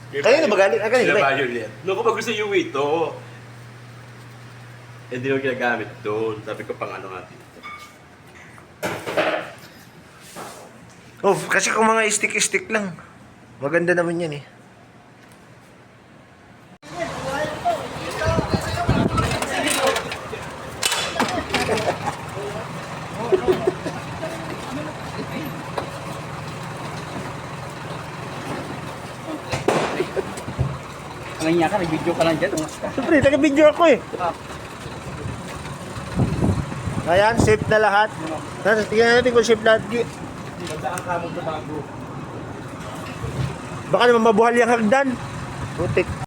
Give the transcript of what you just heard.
Kanina ba galing? Kanina ba? Violet. Nung ko pag gusto yung ito, hindi ko ginagamit doon. Sabi ko pang ano nga dito. Oh, kasi kung mga stick-stick lang, maganda naman yan eh. Ang nga ka, nag-video ka lang dyan. Siyempre, taga-video ako eh. Ayan, safe na lahat. Tingnan natin kung safe lahat. Saan ka mo bago? Baka naman mabuhal yung hagdan. Putik.